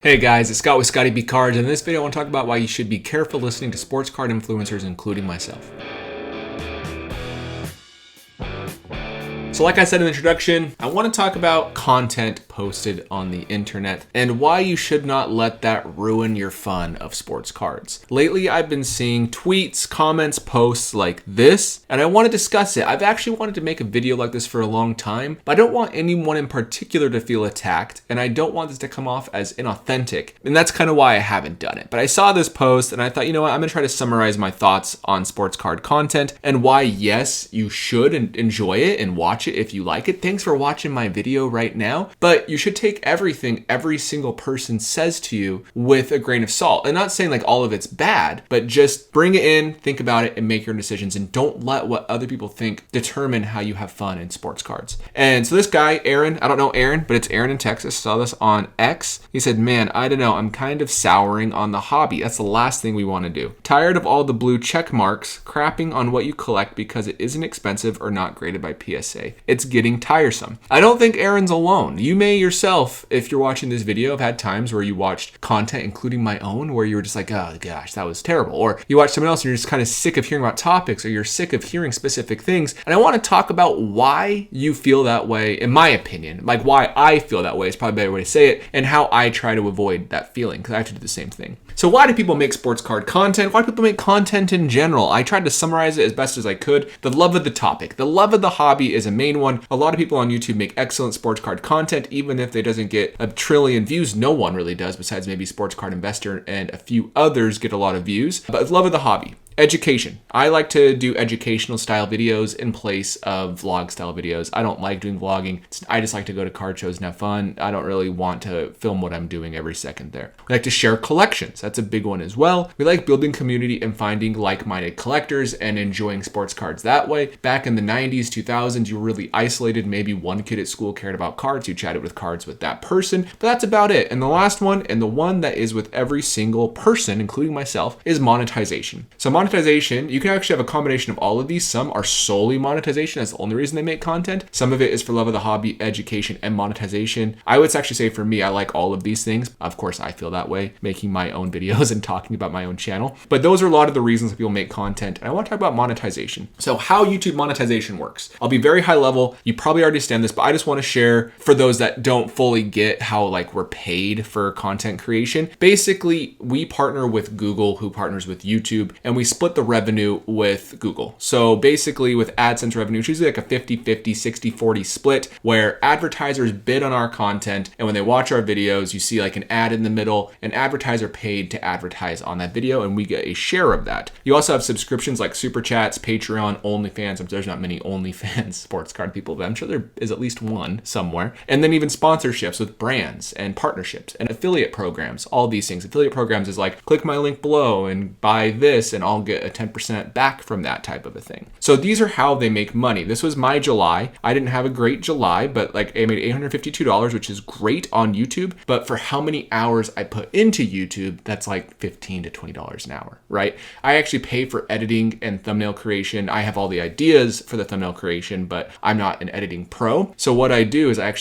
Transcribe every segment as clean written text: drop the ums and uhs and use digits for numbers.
Hey guys, it's Scott with Scottie B Cards, and in this video I want to talk about why you should be careful listening to sports card influencers, including myself. So like I said in the introduction, I want to talk about content posted on the internet and why you should not let that ruin your fun of sports cards. Lately, I've been seeing tweets, comments, posts like this, and I want to discuss it. I've actually wanted to make a video like this for a long time, but I don't want anyone in particular to feel attacked, and I don't want this to come off as inauthentic, and that's kind of why I haven't done it. But I saw this post, and I thought, you know what, I'm going to try to summarize my thoughts on sports card content and why, yes, you should enjoy it and watch it if you like it. Thanks for watching my video right now, but you should take everything every single person says to you with a grain of salt. And not saying like all of it's bad, but just bring it in, think about it, and make your own decisions, and don't let what other people think determine how you have fun in sports cards. And so this guy, Aaron, I don't know Aaron, but it's Aaron in Texas, saw this on X. He said, man, I don't know, I'm kind of souring on the hobby. That's the last thing we want to do. Tired of all the blue check marks crapping on what you collect because it isn't expensive or not graded by PSA. It's getting tiresome. I don't think Aaron's alone. You may yourself, if you're watching this video, have had times where you watched content, including my own, where you were just like, oh gosh, that was terrible. Or you watch someone else and you're just kind of sick of hearing about topics, or you're sick of hearing specific things. And I want to talk about why you feel that way, in my opinion. Like why I feel that way is probably a better way to say it, and how I try to avoid that feeling, because I have to do the same thing. So why do people make sports card content? Why do people make content in general? I tried to summarize it as best as I could. The love of the topic. The love of the hobby is a main one. A lot of people on YouTube make excellent sports card content, even if they doesn't get a trillion views. No one really does, besides maybe Sports Card Investor and a few others get a lot of views. But love of the hobby. Education. I like to do educational style videos in place of vlog style videos. I don't like doing vlogging. I just like to go to card shows and have fun. I don't really want to film what I'm doing every second there. We like to share collections. That's a big one as well. We like building community and finding like-minded collectors and enjoying sports cards that way. Back in the 90s, 2000s, you were really isolated. Maybe one kid at school cared about cards. You chatted with cards with that person, but that's about it. And the last one, and the one that is with every single person, including myself, is monetization. So monetization, you can actually have a combination of all of these. Some are solely monetization. That's the only reason they make content. Some of it is for love of the hobby, education, and monetization. I would actually say for me, I like all of these things. Of course, I feel that way, making my own videos and talking about my own channel. But those are a lot of the reasons that people make content. And I want to talk about monetization. So how YouTube monetization works. I'll be very high level. You probably already understand this, but I just want to share for those that don't fully get how like we're paid for content creation. Basically, we partner with Google, who partners with YouTube, and we split the revenue with Google. So basically with AdSense revenue, it's usually like a 50-50, 60-40 split, where advertisers bid on our content, and when they watch our videos, you see like an ad in the middle, an advertiser paid to advertise on that video, and we get a share of that. You also have subscriptions like Super Chats, Patreon, OnlyFans. There's not many OnlyFans sports card people, but I'm sure there is at least one somewhere. And then even sponsorships with brands and partnerships and affiliate programs, all these things. Affiliate programs is like, click my link below and buy this, and I'll get a 10% back from that type of a thing. So these are how they make money. This was my July. I didn't have a great July, but like I made $852, which is great on YouTube. But for how many hours I put into YouTube, that's like $15 to $20 an hour, right? I actually pay for editing and thumbnail creation. I have all the ideas for the thumbnail creation, but I'm not an editing pro. So what I do is I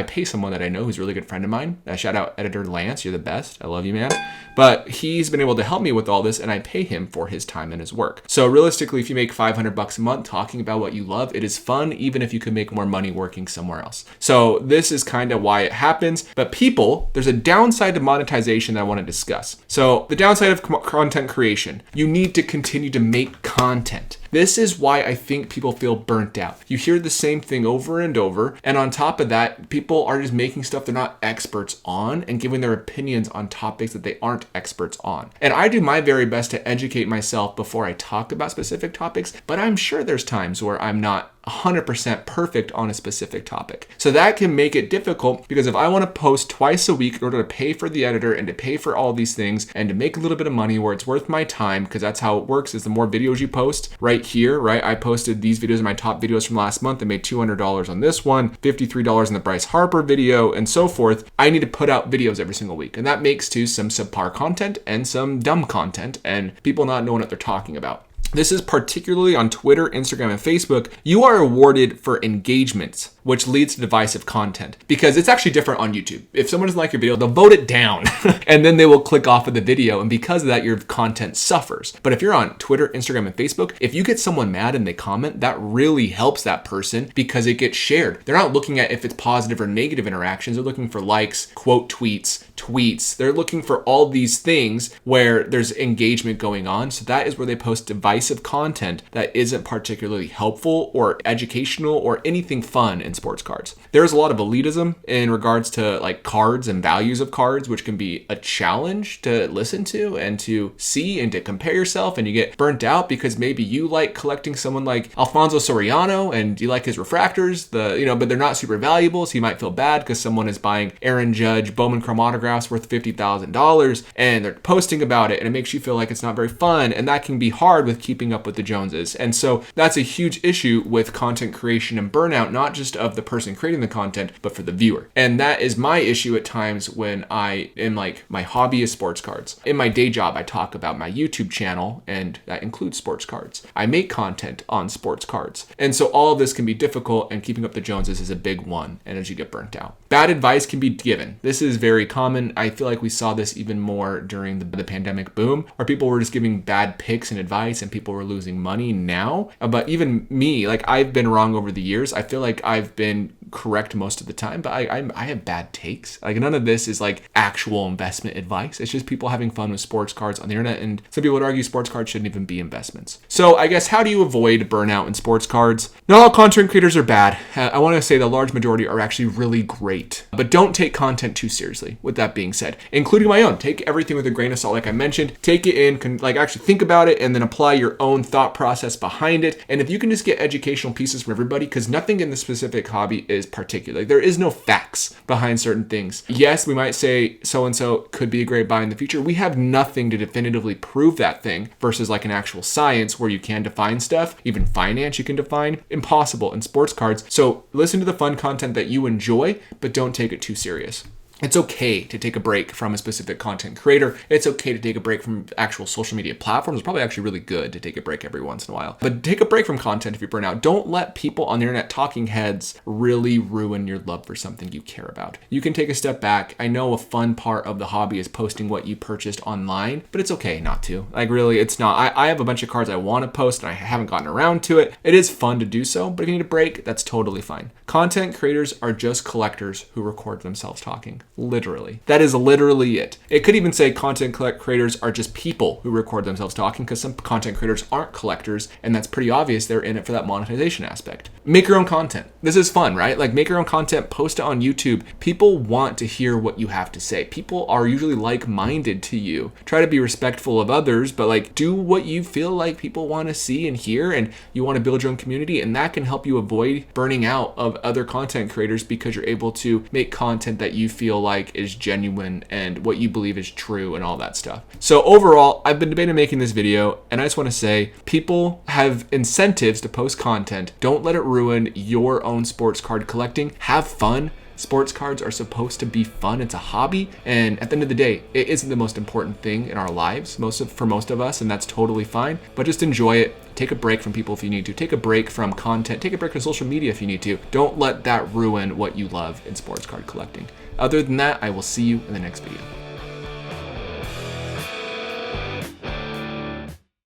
pay someone that I know who's a really good friend of mine. Shout out editor Lance. You're the best. I love you, man. But he's been able to help me with all this, and I pay him for his time and his work. So realistically, if you make $500 a month talking about what you love, it is fun, even if you could make more money working somewhere else. So this is kind of why it happens. But people, there's a downside to monetization that I want to discuss. So the downside of content creation, you need to continue to make content. This is why I think people feel burnt out. You hear the same thing over and over. And on top of that, people are just making stuff they're not experts on and giving their opinions on topics that they aren't experts on. And I do my very best to educate myself before I talk about specific topics, but I'm sure there's times where I'm not 100% perfect on a specific topic. So that can make it difficult, because if I want to post twice a week in order to pay for the editor and to pay for all these things and to make a little bit of money where it's worth my time, because that's how it works, is the more videos you post right here, right? I posted these videos, my top videos from last month. I made $200 on this one, $53 on the Bryce Harper video, and so forth. I need to put out videos every single week. And that makes too some subpar content and some dumb content and people not knowing what they're talking about. This is particularly on Twitter, Instagram, and Facebook. You are awarded for engagements, which leads to divisive content, because it's actually different on YouTube. If someone doesn't like your video, they'll vote it down and then they will click off of the video. And because of that, your content suffers. But if you're on Twitter, Instagram, and Facebook, if you get someone mad and they comment, that really helps that person because it gets shared. They're not looking at if it's positive or negative interactions. They're looking for likes, quote tweets. They're looking for all these things where there's engagement going on. So that is where they post divisive content that isn't particularly helpful or educational or anything fun in sports cards. There's a lot of elitism in regards to like cards and values of cards, which can be a challenge to listen to and to see and to compare yourself, and you get burnt out because maybe you like collecting someone like Alfonso Soriano and you like his refractors, but they're not super valuable, so you might feel bad because someone is buying Aaron Judge Bowman Chrome autographs worth $50,000 and they're posting about it, and it makes you feel like it's not very fun, and that can be hard with keeping up with the Joneses. And so that's a huge issue with content creation and burnout, not just of the person creating the content, but for the viewer. And that is my issue at times when I am like, my hobby is sports cards. In my day job, I talk about my YouTube channel, and that includes sports cards. I make content on sports cards. And so all of this can be difficult, and keeping up the Joneses is a big one, and as you get burnt out. Bad advice can be given. This is very common. I feel like we saw this even more during the pandemic boom, where people were just giving bad picks and advice and people were losing money now. But even me, like, I've been wrong over the years. I feel like I've been correct most of the time, but I have bad takes. Like, none of this is like actual investment advice. It's just people having fun with sports cards on the internet, and some people would argue sports cards shouldn't even be investments. So I guess, how do you avoid burnout in sports cards? Not all content creators are bad. I want to say the large majority are actually really great, but don't take content too seriously. With that being said, including my own, take everything with a grain of salt. Like I mentioned, take it in, actually think about it, and then apply your own thought process behind it. And if you can just get educational pieces from everybody, because nothing in the specific hobby is particular. Like, there is no facts behind certain things. Yes, we might say so-and-so could be a great buy in the future. We have nothing to definitively prove that thing, versus like an actual science where you can define stuff, even finance you can define. Impossible in sports cards. So listen to the fun content that you enjoy, but don't take it too serious. It's okay to take a break from a specific content creator. It's okay to take a break from actual social media platforms. It's probably actually really good to take a break every once in a while. But take a break from content if you burn out. Don't let people on the internet talking heads really ruin your love for something you care about. You can take a step back. I know a fun part of the hobby is posting what you purchased online, but it's okay not to. Like, really, it's not. I have a bunch of cards I want to post and I haven't gotten around to it. It is fun to do so, but if you need a break, that's totally fine. Content creators are just collectors who record themselves talking. Literally. That is literally it. It could even say content creators are just people who record themselves talking, because some content creators aren't collectors, and that's pretty obvious. They're in it for that monetization aspect. Make your own content. This is fun, right? Like, make your own content, post it on YouTube. People want to hear what you have to say. People are usually like-minded to you. Try to be respectful of others, but like, do what you feel like people want to see and hear, and you want to build your own community, and that can help you avoid burning out of other content creators, because you're able to make content that you feel like is genuine and what you believe is true and all that stuff. So overall, I've been debating making this video, and I just want to say, people have incentives to post content. Don't let it ruin your own sports card collecting. Have fun. Sports cards are supposed to be fun. It's a hobby, and at the end of the day, it isn't the most important thing in our lives for most of us, and that's totally fine. But just enjoy it. Take a break from people if you need to. Take a break from content. Take a break from social media if you need to. Don't let that ruin what you love in sports card collecting. Other than that, I will see you in the next video.